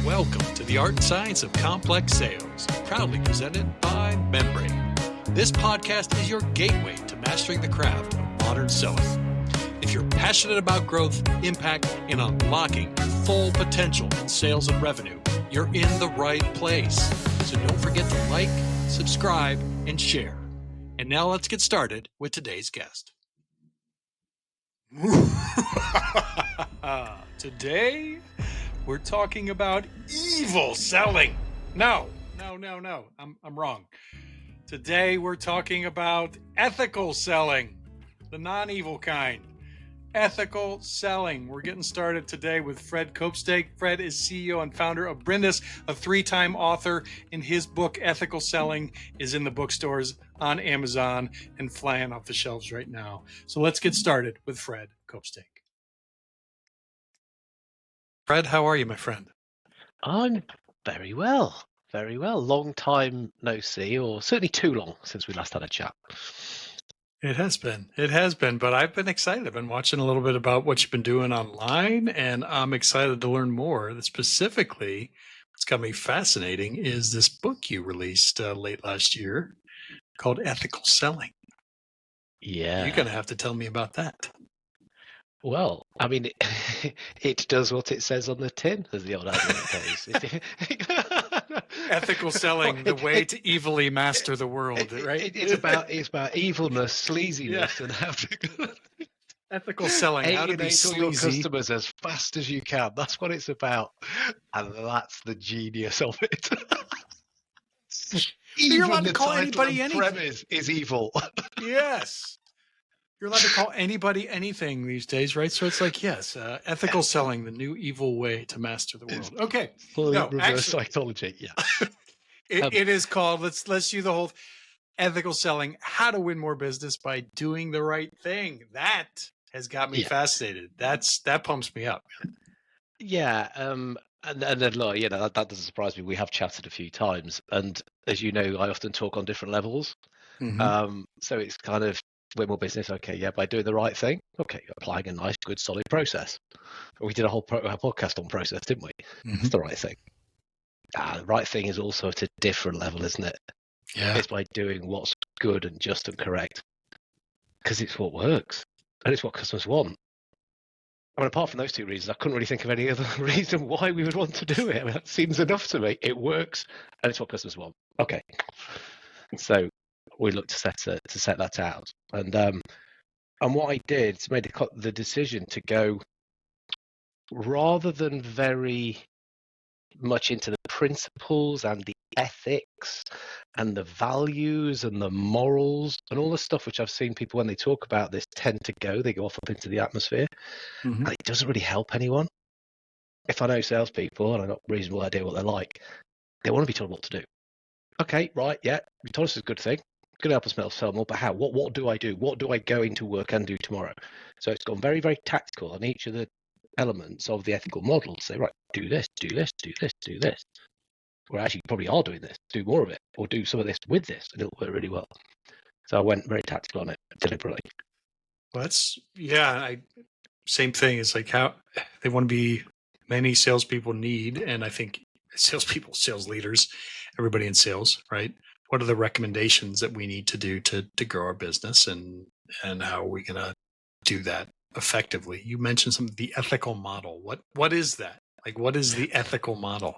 Welcome to the Art and Science of Complex Sales, proudly presented by Membrain. This podcast is your gateway to mastering the craft of modern selling. If you're passionate about growth, impact, and unlocking full potential in sales and revenue, you're in the right place. So don't forget to like, subscribe, and share. And now let's get started with today's guest. Today, we're talking about evil selling. No, I'm wrong. Today, we're talking about ethical selling, the non-evil kind. Ethical selling. We're getting started today with Fred Copestake. Fred is CEO and founder of Brindis, a 3-time author, and his book, Ethical Selling, is in the bookstores, on Amazon, and flying off the shelves right now. So let's get started with Fred Copestake. Fred, how are you, my friend? I'm very well, very well. Long time no see, or certainly too long since we last had a chat. It has been, but I've been excited. I've been watching a little bit about what you've been doing online, and I'm excited to learn more. Specifically, what's got me fascinating is this book you released late last year called Ethical Selling. Yeah. You're going to have to tell me about that. Well, I mean, it does what it says on the tin, as the old advert goes. Ethical selling, the way to evilly master the world, right? It's about evilness, sleaziness, and how to ethical selling, how to be sleazy. Your customers as fast as you can. That's what it's about, and that's the genius of it. You're allowed to call anybody anything. Premise is evil. Yes. You're allowed to call anybody anything these days, right? So it's like, yes, ethical selling, the new evil way to master the world. Okay. Reverse psychology, yeah. It is called, let's do the whole ethical selling, how to win more business by doing the right thing. That has got me fascinated. That pumps me up. Yeah. And then, that doesn't surprise me. We have chatted a few times. And as you know, I often talk on different levels. Mm-hmm. So it's kind of, win more business, okay, yeah, by doing the right thing, okay, you're applying a nice, good, solid process. We did a whole podcast on process, didn't we? Mm-hmm. It's the right thing. The right thing is also at a different level, isn't it? Yeah. It's by doing what's good and just and correct, because it's what works, and it's what customers want. I mean, apart from those two reasons, I couldn't really think of any other reason why we would want to do it. I mean, that seems enough to me. It works, and it's what customers want. Okay. So we looked to set that out, and what I did is made the decision to go, rather than very much into the principles and the ethics and the values and the morals and all the stuff which I've seen people, when they talk about this, they go off up into the atmosphere, and it doesn't really help anyone. If I know salespeople and I've got a reasonable idea what they're like, they want to be told what to do. Okay, right, yeah, you told us it's a good thing. Going to help us sell more, but how? What do I do? What do I go into work and do tomorrow? So it's gone very, very tactical on each of the elements of the ethical model to say, right, do this, do this, do this, do this. Or actually, you probably are doing this. Do more of it, or do some of this with this, and it'll work really well. So I went very tactical on it deliberately. Well, same thing. It's like how they want to be. Many salespeople need, and I think salespeople, sales leaders, everybody in sales, right? What are the recommendations that we need to do to grow our business, and how are we going to do that effectively? You mentioned the ethical model. What is that? Like, what is the ethical model?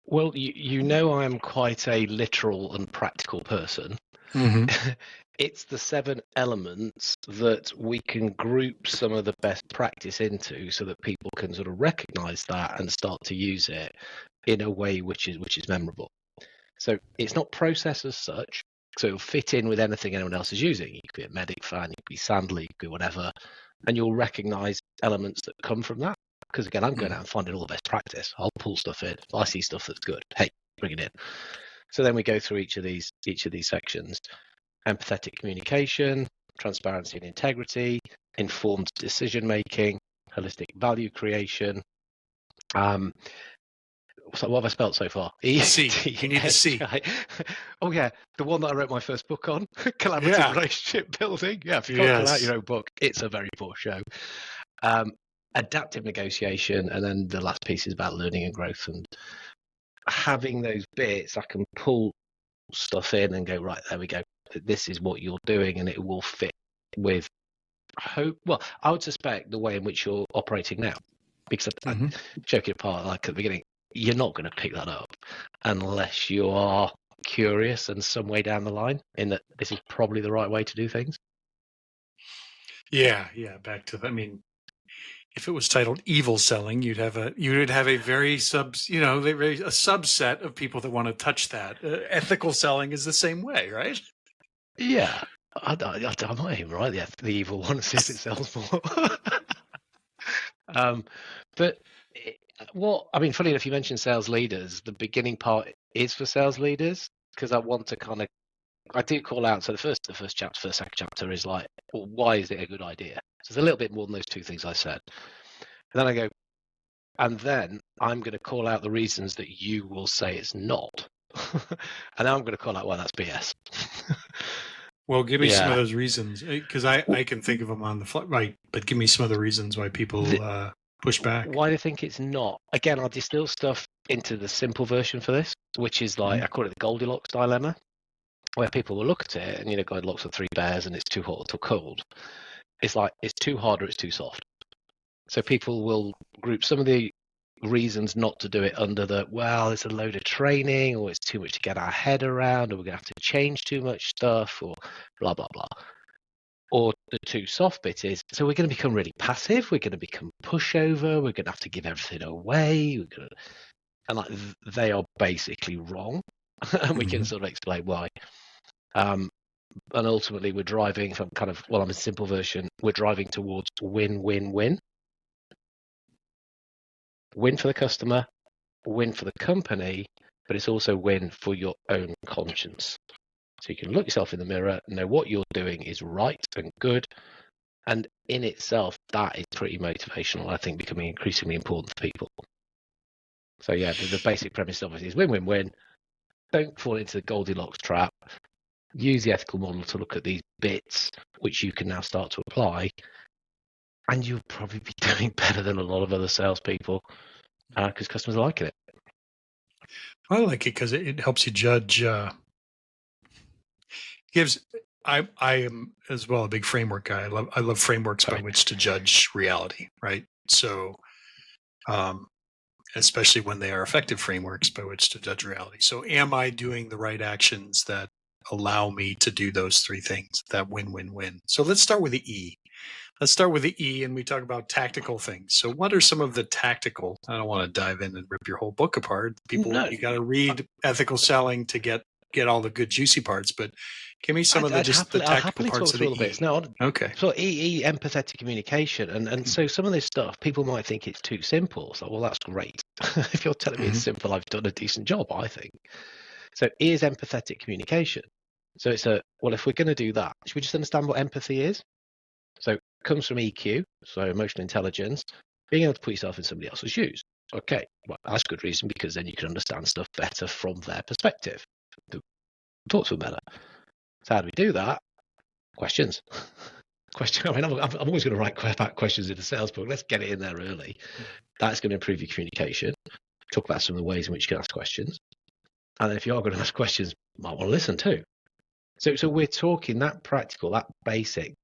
Well, you know I am quite a literal and practical person. Mm-hmm. It's the 7 elements that we can group some of the best practice into, so that people can sort of recognize that and start to use it in a way which is memorable. So it's not process as such, so it'll fit in with anything anyone else is using. You could be a medic fan, you could be Sandler, you could be whatever, and you'll recognize elements that come from that. Because again, I'm going out and finding all the best practice. I'll pull stuff in. If I see stuff that's good, hey, bring it in. So then we go through each of these sections: empathetic communication, transparency and integrity, informed decision making, holistic value creation. So what have I spelled so far? C. You need the C. Oh, yeah. The one that I wrote my first book on, collaborative relationship building. Yeah, if you can't pull out your own book, it's a very poor show. Adaptive negotiation, and then the last piece is about learning and growth and having those bits, I can pull stuff in and go, right, there we go. This is what you're doing, and it will fit with hope. Well, I would suspect the way in which you're operating now, because I joke it apart, like at the beginning, you're not going to pick that up unless you are curious and some way down the line in that this is probably the right way to do things. Yeah. Back to, I mean, if it was titled evil selling, you'd have a very a subset of people that want to touch that. Ethical selling is the same way, right? Yeah, I might even write the evil one and see if it sells more. But funny enough, you mentioned sales leaders. The beginning part is for sales leaders because I want to I do call out. So the first second chapter is like, well, why is it a good idea? So it's a little bit more than those two things I said. And then I go, and then I'm going to call out the reasons that you will say it's not. And then I'm going to call out why that's BS. Well, give me some of those reasons, because I can think of them on the fly, right? But give me some of the reasons why people push back. Why do you think it's not? Again, I'll distill stuff into the simple version for this, which is like, I call it the Goldilocks dilemma, where people will look at it and, Goldilocks are three bears and it's too hot or too cold. It's like, it's too hard or it's too soft. So people will group some of the reasons not to do it under it's a load of training, or it's too much to get our head around, or we're going to have to change too much stuff, or blah, blah, blah. Or the too soft bit is, so we're going to become really passive, we're going to become pushover, we're going to have to give everything away, and like they are basically wrong. And we can sort of explain why. And ultimately we're driving from I'm a simple version, we're driving towards win-win-win. Win for the customer, win for the company, but it's also win for your own conscience. So you can look yourself in the mirror, know what you're doing is right and good. And in itself, that is pretty motivational, I think, becoming increasingly important for people. So yeah, the basic premise obviously is win-win-win. Don't fall into the Goldilocks trap. Use the ethical model to look at these bits, which you can now start to apply. And you'll probably be doing better than a lot of other salespeople because customers are liking it. I like it because it helps you judge. I am as well a big framework guy. I love frameworks by which to judge reality, right? So, especially when they are effective frameworks by which to judge reality. So, am I doing the right actions that allow me to do those three things? That win-win-win. So let's start with the E. And we talk about tactical things. So what are some of the tactical? I don't want to dive in and rip your whole book apart. You got to read Ethical Selling to get all the good juicy parts. But give me some of the tactical parts of the E. No, okay. So E, empathetic communication, and so some of this stuff people might think it's too simple. So well, that's great. If you're telling me it's simple, I've done a decent job, I think. So E is empathetic communication. So it's if we're going to do that, should we just understand what empathy is? So it comes from EQ, so emotional intelligence, being able to put yourself in somebody else's shoes. Okay, well, that's good reason, because then you can understand stuff better from their perspective. Talk to them better. So how do we do that? Questions. I mean, I'm always going to write back questions in the sales book. Let's get it in there early. That's going to improve your communication. Talk about some of the ways in which you can ask questions. And then if you are going to ask questions, you might want to listen too. So we're talking that practical, that basic.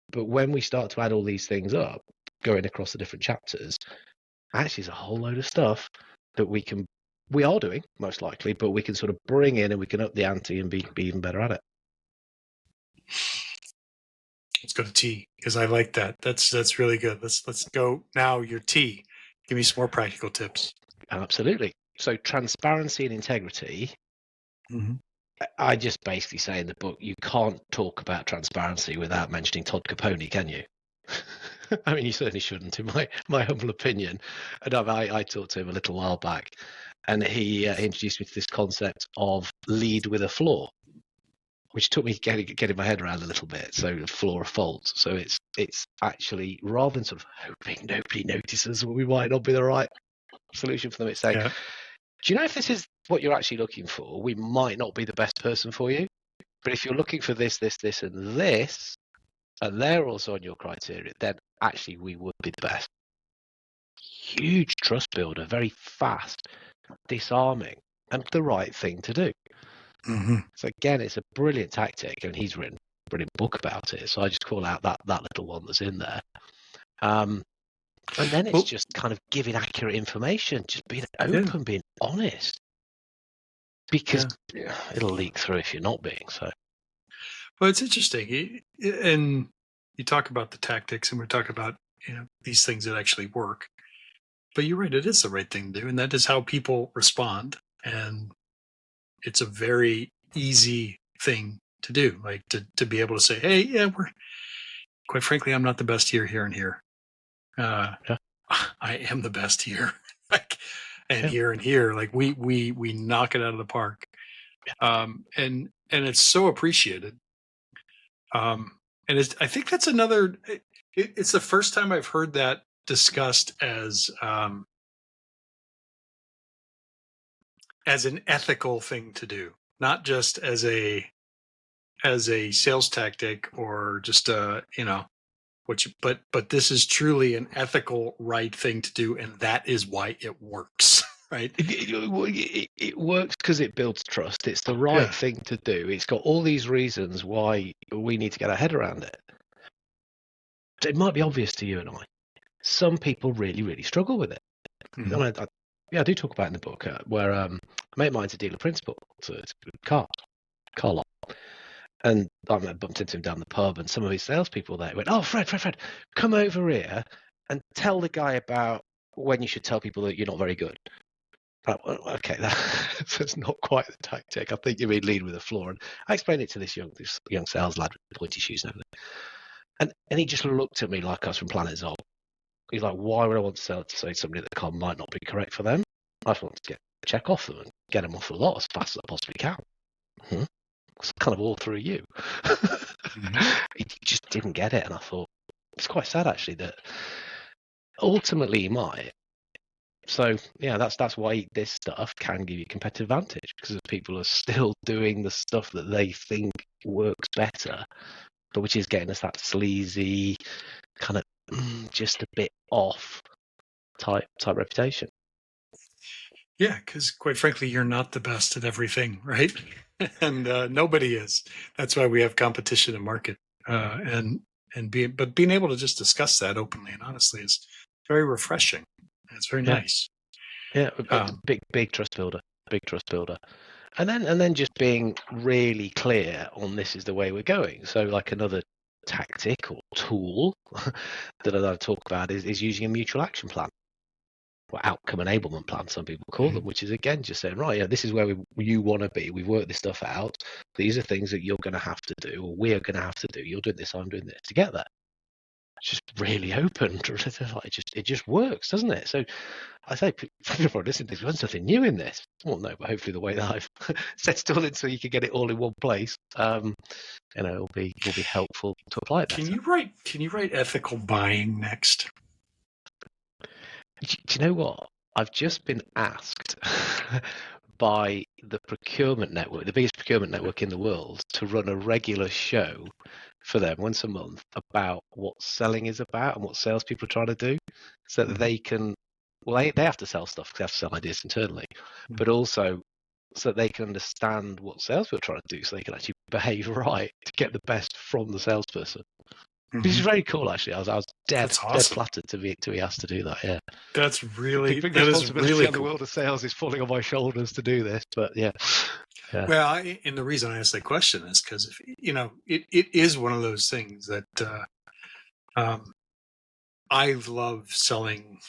But when we start to add all these things up, going across the different chapters, actually there's a whole load of stuff that we are doing, most likely, but we can sort of bring in and we can up the ante and be even better at it. Let's go to T, because I like that. That's really good. Let's go now. Your T. Give me some more practical tips. Absolutely. So transparency and integrity. I just basically say in the book, you can't talk about transparency without mentioning Todd Capone, can you? I mean, you certainly shouldn't, in my humble opinion. And I talked to him a little while back, and he introduced me to this concept of lead with a flaw, which took me getting my head around a little bit. So a flaw, a fault. So it's actually, rather than sort of hoping nobody notices, we might not be the right solution for them. It's saying, do you know if this is what you're actually looking for? We might not be the best person for you. But if you're looking for this, this, this, and this, and they're also on your criteria, then actually we would be the best. Huge trust builder, very fast. disarming and the right thing to do. Mm-hmm. So again, it's a brilliant tactic, and he's written a brilliant book about it. So I just call out that little one that's in there. And then it's Well, just kind of giving accurate information, just being open, being honest, because it'll leak through if you're not being so. Well, it's interesting, and you talk about the tactics, and we're talking about these things that actually work. But you're right; it is the right thing to do, and that is how people respond. And it's a very easy thing to do, like to be able to say, "Hey, yeah, quite frankly, I'm not the best here, and here. I am the best here, here and here. Like we knock it out of the park, and it's so appreciated." And I think that's another. It's the first time I've heard that discussed as an ethical thing to do, not just as a sales tactic or just but this is truly an ethical right thing to do, and that is why it works. Right? It works because it builds trust. It's the right thing to do. It's got all these reasons why we need to get our head around it. It might be obvious to you and I. Some people really, really struggle with it. Mm-hmm. I do talk about it in the book where a mate of mine's a dealer principal. So it's a car lot. And I bumped into him down the pub, and some of his salespeople there went, "Oh, Fred, come over here and tell the guy about when you should tell people that you're not very good." Okay, that's not quite the tactic. I think you mean lead with a flaw. And I explained it to this young sales lad with pointy shoes and everything. And he just looked at me like I was from Planet Zol. He's like, "Why would I want to say to somebody that the car might not be correct for them? I just want to get a check off them and get them off the lot as fast as I possibly can." It's kind of all through you. Mm-hmm. He just didn't get it. And I thought, it's quite sad actually that ultimately he might. So yeah, that's why this stuff can give you competitive advantage, because people are still doing the stuff that they think works better, but which is getting us that sleazy kind of just a bit off type reputation. Yeah, because quite frankly, you're not the best at everything, right? And nobody is. That's why we have competition in market, but being able to just discuss that openly and honestly is very refreshing. It's very nice. Yeah, big trust builder. And then just being really clear on this is the way we're going. So like another tactic or tool that I talk about is using a mutual action plan, or outcome enablement plan, some people call them, which is again just saying, right, this is where you want to be. We've worked this stuff out. These are things that you're going to have to do, or we're going to have to do. You're doing this, I'm doing this to get there. It's just really open. It just works, doesn't it? So I say, people listen to this, there's nothing new in this. Well, no, but hopefully the way that I've set it all in so you can get it all in one place, will be helpful to apply it better. Can you write ethical buying next? Do you know what? I've just been asked by the procurement network, the biggest procurement network in the world, to run a regular show for them once a month about what selling is about and what salespeople are trying to do, so that they can, they have to sell stuff because they have to sell ideas internally, but also so that they can understand what salespeople are trying to do, so they can actually behave right to get the best from the salesperson. Which is very cool, actually. I was dead flattered to be asked to do that. Yeah, that's really the responsibility on the world of sales is falling on my shoulders to do this. But yeah. Well, and the reason I asked that question is because it is one of those things that I love selling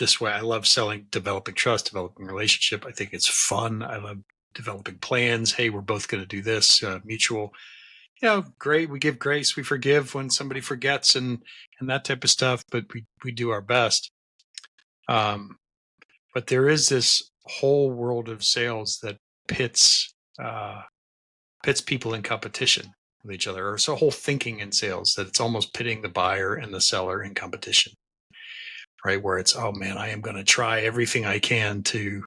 this way. I love selling, developing trust, developing relationship. I think it's fun. I love developing plans. Hey, we're both going to do this, mutual. Great. We give grace. We forgive when somebody forgets and that type of stuff, but we do our best. But there is this whole world of sales that pits people in competition with each other. Or it's a whole thinking in sales that it's almost pitting the buyer and the seller in competition, right? Where it's, oh man, I am going to try everything I can to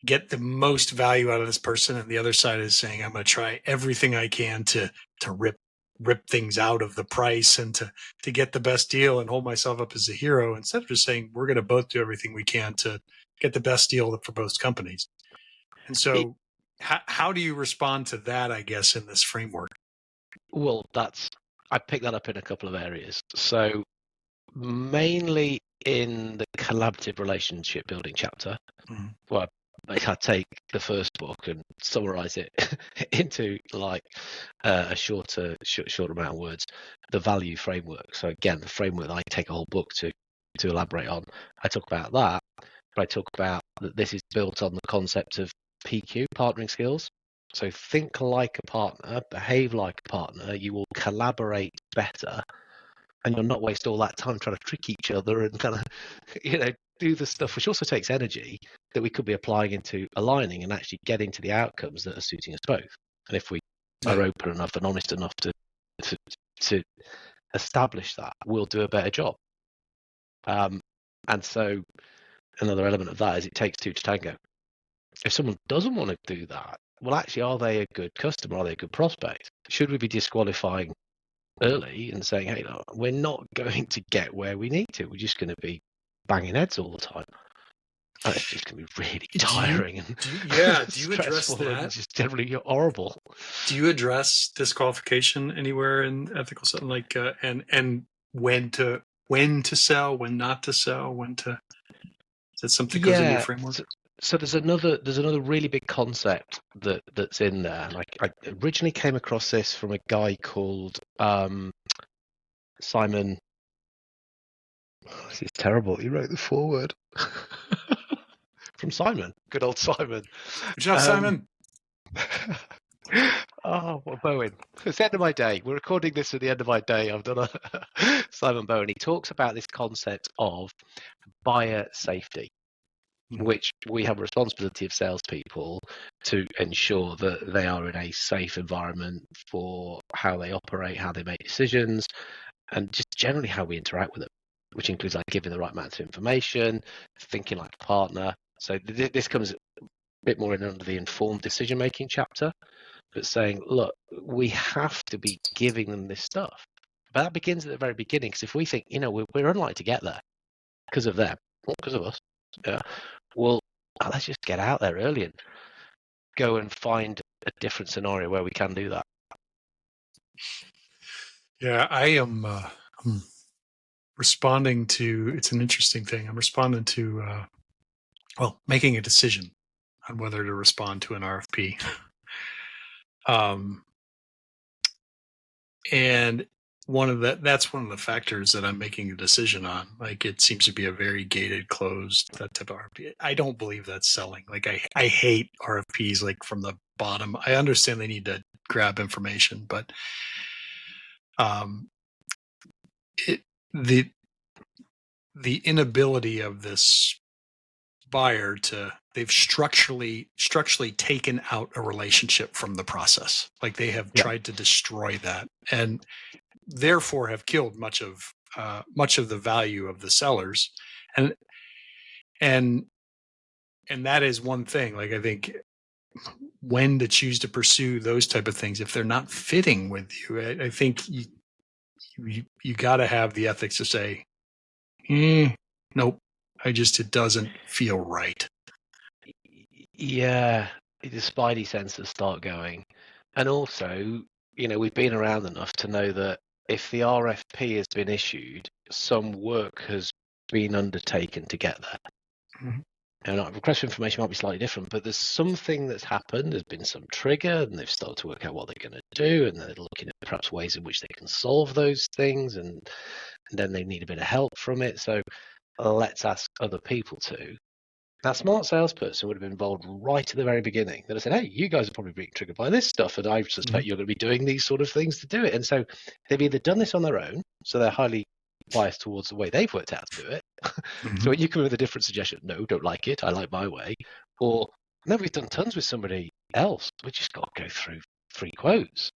get the most value out of this person, and the other side is saying, I'm going to try everything I can to rip things out of the price and to get the best deal and hold myself up as a hero, instead of just saying we're going to both do everything we can to get the best deal for both companies. And so how do you respond to that, I guess, in this framework? Well, I picked that up in a couple of areas. So mainly in the collaborative relationship building chapter, well, I take the first book and summarize it into like a shorter amount of words, the value framework. So again, the framework that I take a whole book to elaborate on. I talk about that, but I talk about that this is built on the concept of PQ, partnering skills. So think like a partner, behave like a partner, you will collaborate better, and you'll not waste all that time trying to trick each other and kind of, do the stuff, which also takes energy that we could be applying into aligning and actually getting to the outcomes that are suiting us both. And if we are open enough and honest enough to establish that, we'll do a better job. And so another element of that is it takes two to tango. If someone doesn't want to do that, well, actually, are they a good customer? Are they a good prospect? Should we be disqualifying early and saying, hey, no, we're not going to get where we need to. We're just going to be banging heads all the time. And it's just going to be really tiring do you address that? And just generally horrible. Do you address disqualification anywhere in ethical selling, like and when to sell, when not to sell, is that something that goes in your framework? So there's another really big concept that's in there. Like I originally came across this from a guy called Simon. Oh, this is terrible. He wrote the foreword from Simon. Good old Simon. Good job, Simon. Oh, well, Bowen. It's the end of my day. We're recording this at the end of my day. I've done a Simon Bowen. He talks about this concept of buyer safety, which we have a responsibility of salespeople to ensure that they are in a safe environment for how they operate, how they make decisions, and just generally how we interact with them, which includes like giving the right amount of information, thinking like a partner. So this comes a bit more in under the informed decision-making chapter, but saying, look, we have to be giving them this stuff. But that begins at the very beginning, because if we think, we're unlikely to get there because of them, not because of us, well, let's just get out there early and go and find a different scenario where we can do that. Yeah, I am I'm responding to, it's an interesting thing. I'm responding to, making a decision on whether to respond to an RFP. And that's one of the factors that I'm making a decision on. Like, it seems to be a very gated, closed, that type of RFP. I don't believe that's selling. Like, I hate RFPs, like, from the bottom. I understand they need to grab information, but the inability of this buyer they've structurally taken out a relationship from the process. Like, they have tried to destroy that, and therefore have killed much of the value of the sellers. And that is one thing. Like, I think when to choose to pursue those type of things, if they're not fitting with you, I think you got to have the ethics to say, nope, it doesn't feel right. Yeah, the spidey senses start going. And also, we've been around enough to know that if the RFP has been issued, some work has been undertaken to get there. Mm-hmm. And request for information might be slightly different, but there's something that's happened. There's been some trigger, and they've started to work out what they're going to do, and they're looking at perhaps ways in which they can solve those things, and then they need a bit of help from it. So let's ask other people to. That smart salesperson would have been involved right at the very beginning. They'd have said, hey, you guys are probably being triggered by this stuff, and I suspect you're going to be doing these sort of things to do it. And so they've either done this on their own, so they're highly biased towards the way they've worked out to do it. So when you come with a different suggestion, no, don't like it, I like my way. Or, no, we've done tons with somebody else. We just got to go through 3 quotes.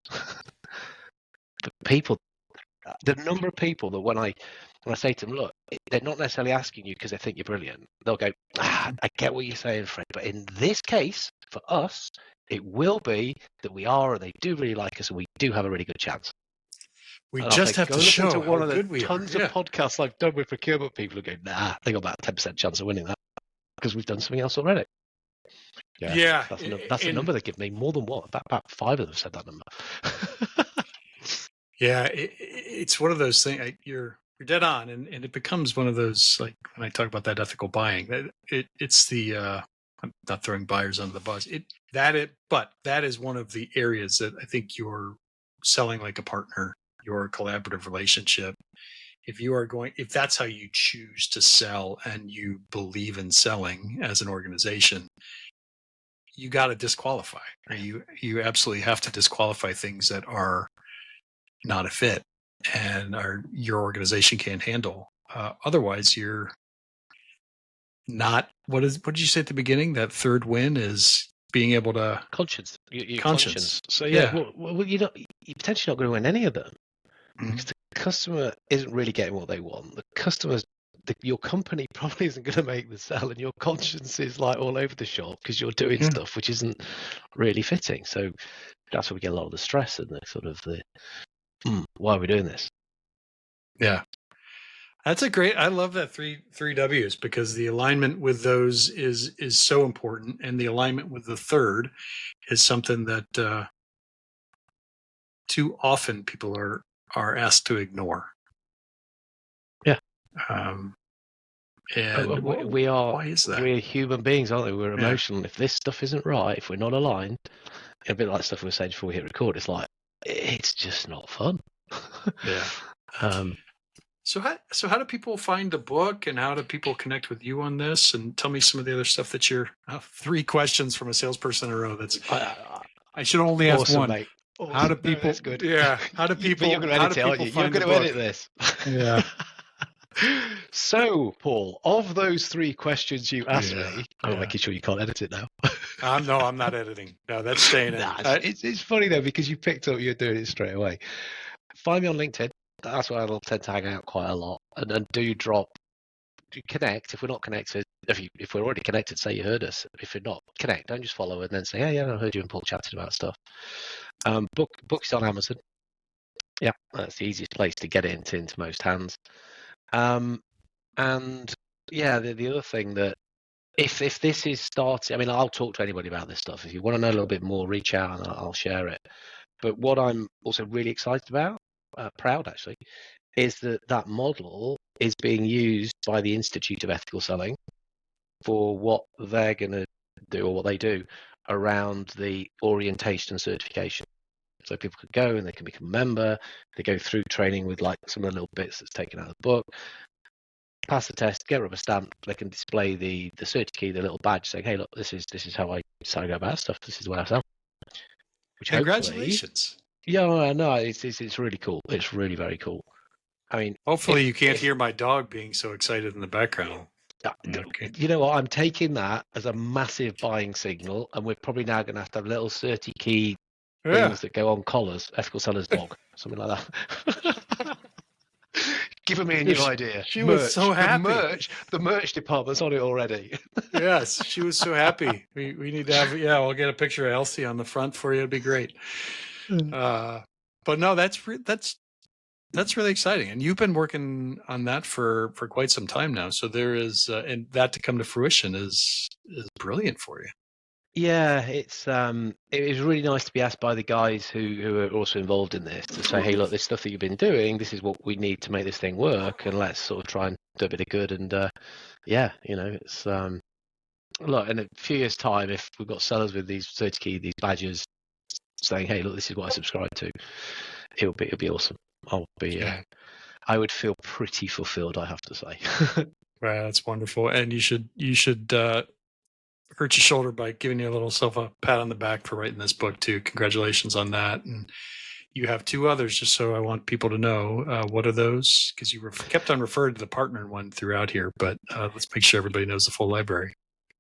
The number of people that when I say to them, look, they're not necessarily asking you because they think you're brilliant. They'll go, I get what you're saying, Fred, but in this case, for us, it will be that we are, and they do really like us, and we do have a really good chance. We just have to show to one how of the good we tons are. of podcasts I've done with procurement people who go, nah, they got about a 10% chance of winning that. because we've done something else already. Yeah. That's a number they give me, more than one. About 5 of them said that number. Yeah, it's one of those things. You're dead on, and it becomes one of those, like when I talk about that ethical buying. It's the I'm not throwing buyers under the bus. But that is one of the areas that I think you're selling like a partner, your collaborative relationship. If that's how you choose to sell and you believe in selling as an organization, you got to disqualify. Or you absolutely have to disqualify things that are not a fit and your organization can't handle. Otherwise, you're not. What did you say at the beginning? That third win is being able to Conscience. Your conscience. So Yeah. well, you're potentially not going to win any of them Mhm. because the customer isn't really getting what they want. Your company probably isn't going to make the sell, and your conscience is like all over the shop because you're doing Yeah. stuff which isn't really fitting. So that's where we get a lot of the stress and the sort of why are we doing this? Yeah. That's I love that three W's, because the alignment with those is so important, and the alignment with the third is something that too often people are asked to ignore. Yeah. And why is that? We're human beings, aren't we? We're Yeah. emotional. If this stuff isn't right, if we're not aligned, a bit like stuff we were saying before we hit record, it's like it's just not fun. Yeah. So how do people find the book, and how do people connect with you on this? And tell me some of the other stuff that you're 3 questions from a salesperson in a row. I should only ask awesome, one. Mate. Awesome. How do people? No, that's good. Yeah. How do people? But you're going to edit it, aren't you? You're going to edit this. Yeah. So, Paul, of those 3 questions you asked me, I'm making sure you can't edit it now. No, I'm not editing. No, that's staying in. It's funny though, because you picked up, you're doing it straight away. Find me on LinkedIn. That's where I'll tend to hang out quite a lot. And do connect. If we're not connected, if we're already connected, say you heard us. If you're not, connect. Don't just follow and then say, yeah, I heard you and Paul chatting about stuff. Books on Amazon. Yeah, that's the easiest place to get it into most hands. And yeah, the other thing that if this is starting, I mean, I'll talk to anybody about this stuff. If you want to know a little bit more, reach out and I'll share it. But what I'm also really excited about, proud actually, is that model is being used by the Institute of Ethical Selling for what they're going to do, or what they do, around the orientation and certification. So people could go and they can become a member. They go through training with like some of the little bits that's taken out of the book, pass the test, get a rubber stamp. They can display the cert key, the little badge, saying, "Hey, look, this is how I go about stuff. This is the way I sell." Which Congratulations! Yeah, no, it's really cool. It's really very cool. I mean, hopefully you can't hear my dog being so excited in the background. Okay. You know what? I'm taking that as a massive buying signal, and we're probably now going to have little certi key things that go on collars. Ethical seller's dog, something like that. Giving me a new idea. She was so happy. The merch department's on it already. Yes, she was so happy. We need to have. Yeah, we'll get a picture of Elsie on the front for you. It'd be great. But no, that's really exciting, and you've been working on that for quite some time now. So there is, and that to come to fruition is brilliant for you. Yeah, it was really nice to be asked by the guys who are also involved in this to say, hey, look, this stuff that you've been doing, this is what we need to make this thing work, and let's sort of try and do a bit of good. And yeah, it's look, in a few years' time, if we've got sellers with these certi these badges saying, hey, look, this is what I subscribe to, it'll be awesome. I would feel pretty fulfilled, I have to say. Right, that's wonderful, and you should hurt your shoulder by giving yourself a pat on the back for writing this book too. Congratulations on that. And you have 2 others, just so I want people to know. What are those? Because you kept on referring to the partner one throughout here, but let's make sure everybody knows the full library.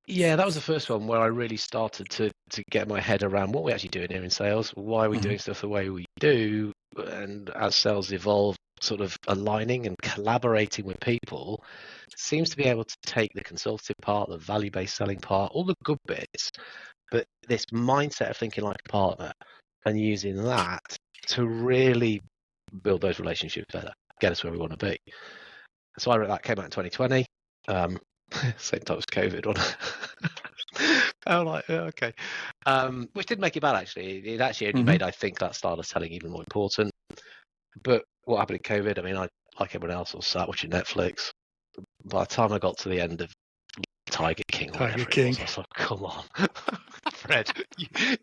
Yeah, that was the first one where I really started to get my head around what we're actually doing here in sales. Why are we doing stuff the way we do? And as sales evolve, sort of aligning and collaborating with people seems to be able to take the consultative part, the value-based selling part, all the good bits, but this mindset of thinking like a partner and using that to really build those relationships better, get us where we want to be. So I wrote that, came out in 2020. Same time as COVID, wasn't it? I'm like, yeah, okay. Which didn't make it bad, actually. It actually only made, I think, that style of selling even more important. But what happened in COVID, I mean, I, like everyone else, was sat watching Netflix. By the time I got to the end of Tiger King or Tiger whatever King. it was, I was like, come on. Fred,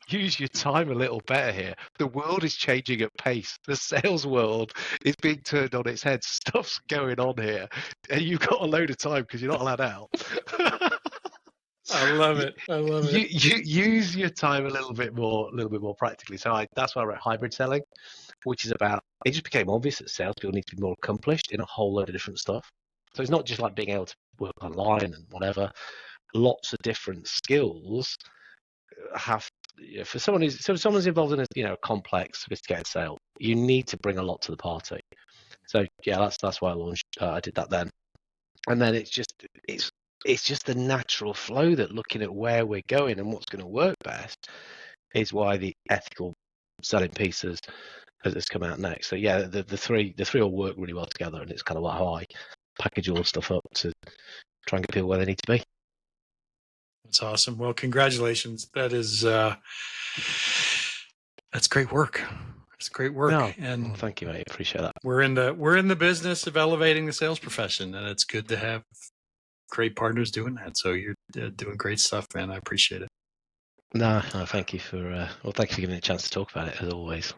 use your time a little better here. The world is changing at pace. The sales world is being turned on its head. Stuff's going on here. And you've got a load of time because you're not allowed out. I love it. I love it. You use your time a little bit more practically. So that's why I wrote hybrid selling, which is about, it just became obvious that salespeople need to be more accomplished in a whole load of different stuff. So it's not just like being able to work online and whatever. Lots of different skills have, for someone someone's involved in a complex, sophisticated sale, you need to bring a lot to the party. So yeah, that's why I launched. I did that then, and then it's just the natural flow that looking at where we're going and what's going to work best is why the ethical selling pieces has come out next. So yeah, the three all work really well together, and it's kind of like how I package all the stuff up to try and get people where they need to be. That's awesome. Well, congratulations. That's great work. It's great work. No, and thank you, mate. Appreciate that. We're in the business of elevating the sales profession, and it's good to have great partners doing that. So you're doing great stuff, man. I appreciate it. No, thank you for giving me a chance to talk about it, as always.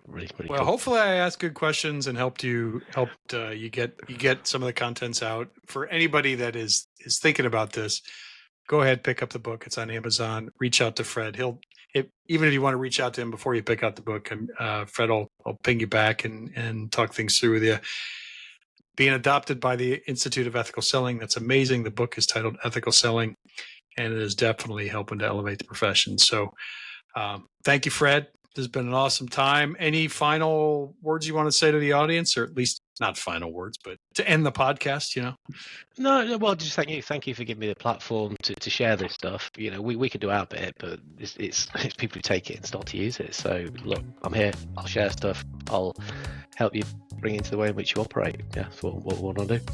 Really well, cool. Hopefully I asked good questions and helped you get some of the contents out. For anybody that is thinking about this, go ahead, pick up the book. It's on Amazon. Reach out to Fred. Even if you want to reach out to him before you pick out the book, Fred will ping you back and talk things through with you. Being adopted by the Institute of Ethical Selling, that's amazing. The book is titled Ethical Selling, and it is definitely helping to elevate the profession. So thank you, Fred. This has been an awesome time. Any final words you want to say to the audience, or at least not final words, but to end the podcast, No, well, just thank you for giving me the platform to share this stuff. We could do our bit, but it's people who take it and start to use it. So look, I'm here. I'll share stuff. I'll help you bring it into the way in which you operate. Yeah, that's what we want to do.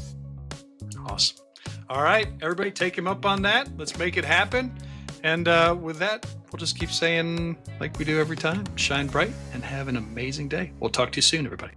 Awesome. All right, everybody, take him up on that. Let's make it happen. And with that, we'll just keep saying, like we do every time, shine bright and have an amazing day. We'll talk to you soon, everybody.